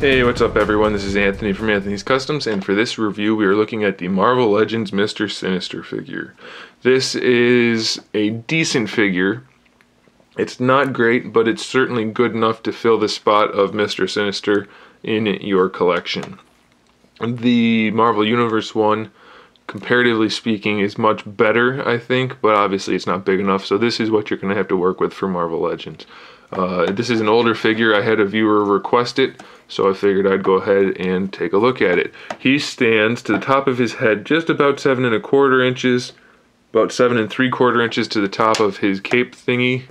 Hey, what's up everyone? This is Anthony from Anthony's Customs, and for this review we are looking at the Marvel Legends Mr. Sinister figure. This is a decent figure. It's not great, but it's certainly good enough to fill the spot of Mr. Sinister in your collection. The Marvel Universe one, comparatively speaking, is much better, I think, but obviously it's not big enough, so this is what you're going to have to work with for Marvel Legends. This is an older figure. I had a viewer request it, so I figured I'd go ahead and take a look at it. He stands to the top of his head just about 7 1/4 inches, about 7 3/4 inches to the top of his cape thingy.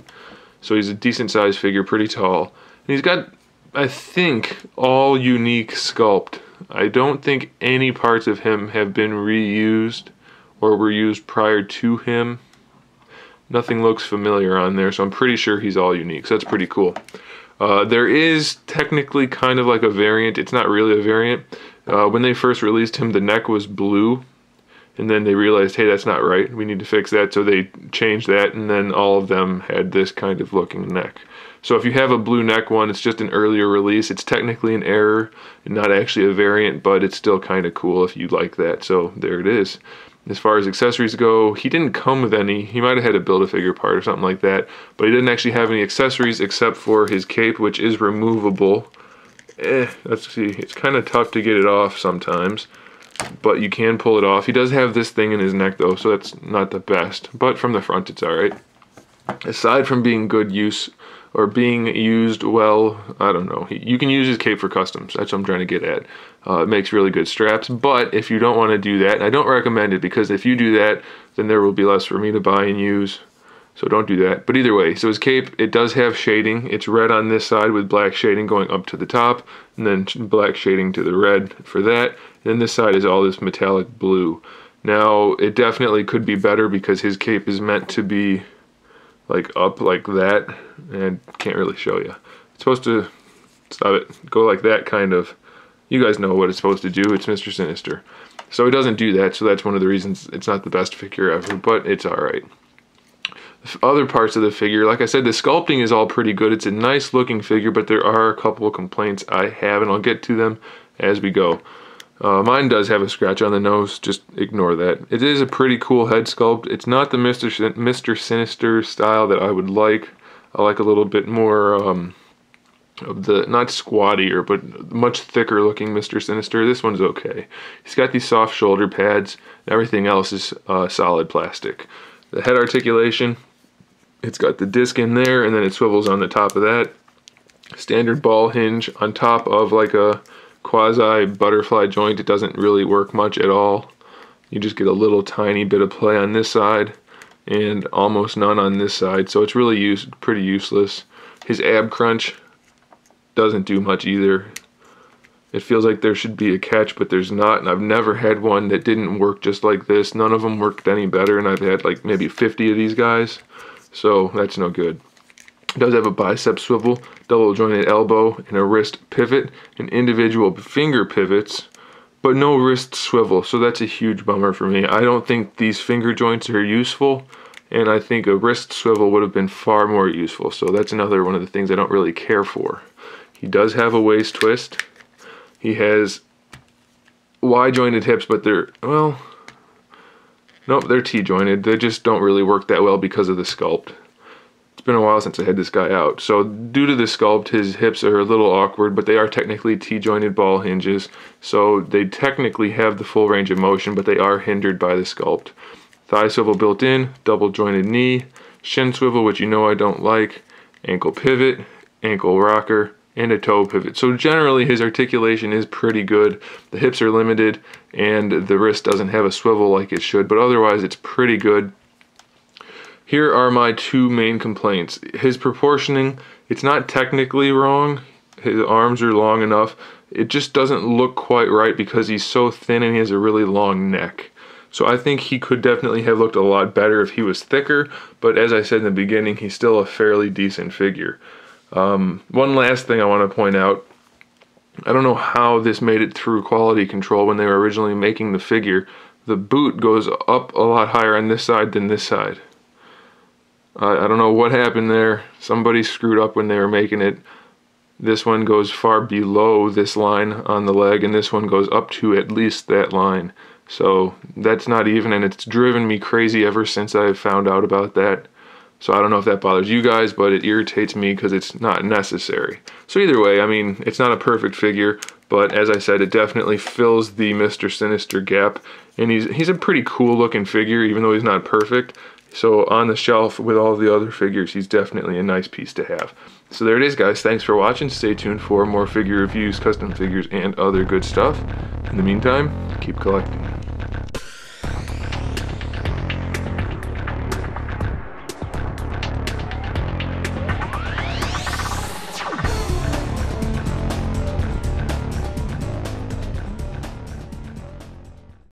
So he's a decent sized figure, pretty tall. And he's got, I think, all unique sculpt. I don't think any parts of him have been reused or were used prior to him. Nothing looks familiar on there, so I'm pretty sure he's all unique, so that's pretty cool. There is technically kind of like a variant. It's not really a variant. When they first released him, the neck was blue, and then they realized, hey, that's not right. We need to fix that, so they changed that, and then all of them had this kind of looking neck. So if you have a blue neck one, it's just an earlier release. It's technically an error and not actually a variant, but it's still kind of cool if you like that. So there it is. As far as accessories go, he didn't come with any. He might have had a Build-A-Figure part or something like that, but he didn't actually have any accessories except for his cape, which is removable. Let's see, it's kind of tough to get it off sometimes, but you can pull it off. He does have this thing in his neck though, so that's not the best, but from the front it's alright. Aside from being good use, or being used well, I don't know. You can use his cape for customs. That's what I'm trying to get at. It makes really good straps, but if you don't want to do that, and I don't recommend it, because if you do that, then there will be less for me to buy and use. So don't do that. But either way, so his cape, it does have shading. It's red on this side with black shading going up to the top, and then black shading to the red for that. And then this side is all this metallic blue. Now, it definitely could be better because his cape is meant to be like up like that, and I can't really show you. It's supposed to, stop it, go like that kind of. You guys know what it's supposed to do. It's Mr. Sinister. So it doesn't do that, so that's one of the reasons it's not the best figure ever, but it's alright. Other parts of the figure, like I said, the sculpting is all pretty good. It's a nice looking figure, but there are a couple of complaints I have, and I'll get to them as we go. Mine does have a scratch on the nose, just ignore that. It is a pretty cool head sculpt. It's not the Mr. Sinister style that I would like. I like a little bit more of the, not squattier, but much thicker looking Mr. Sinister. This one's okay. He's got these soft shoulder pads. Everything else is solid plastic. The head articulation, it's got the disc in there, and then it swivels on the top of that. Standard ball hinge on top of like a quasi butterfly joint. It doesn't really work much at all. You just get a little tiny bit of play on this side and almost none on this side, so it's really pretty useless. His ab crunch doesn't do much either. It feels like there should be a catch, but there's not, and I've never had one that didn't work just like this. None of them worked any better, and I've had like maybe 50 of these guys, so that's no good. It does have a bicep swivel, double jointed elbow, and a wrist pivot, and individual finger pivots, but no wrist swivel, so that's a huge bummer for me. I don't think these finger joints are useful, and I think a wrist swivel would have been far more useful, so that's another one of the things I don't really care for. He does have a waist twist. He has Y-jointed hips, but they're, well, nope, they're T-jointed. They just don't really work that well because of the sculpt. It's been a while since I had this guy out. So due to the sculpt, his hips are a little awkward, but they are technically T-jointed ball hinges. So they technically have the full range of motion, but they are hindered by the sculpt. Thigh swivel built in, double jointed knee, shin swivel, which you know I don't like, ankle pivot, ankle rocker, and a toe pivot. So generally his articulation is pretty good. The hips are limited and the wrist doesn't have a swivel like it should, but otherwise it's pretty good. Here are my two main complaints. His proportioning, it's not technically wrong. His arms are long enough. It just doesn't look quite right because he's so thin and he has a really long neck. So I think he could definitely have looked a lot better if he was thicker, but as I said in the beginning, he's still a fairly decent figure. One last thing I want to point out. I don't know how this made it through quality control when they were originally making the figure. The boot goes up a lot higher on this side than this side. I don't know what happened there. Somebody screwed up when they were making it. This one goes far below this line on the leg, and this one goes up to at least that line. So that's not even, and it's driven me crazy ever since I found out about that. So I don't know if that bothers you guys, but it irritates me because it's not necessary. So either way, I mean, it's not a perfect figure, but as I said, it definitely fills the Mr. Sinister gap, and he's a pretty cool looking figure, even though he's not perfect. So on the shelf with all the other figures, he's definitely a nice piece to have. So there it is, guys. Thanks for watching. Stay tuned for more figure reviews, custom figures, and other good stuff. In the meantime, keep collecting.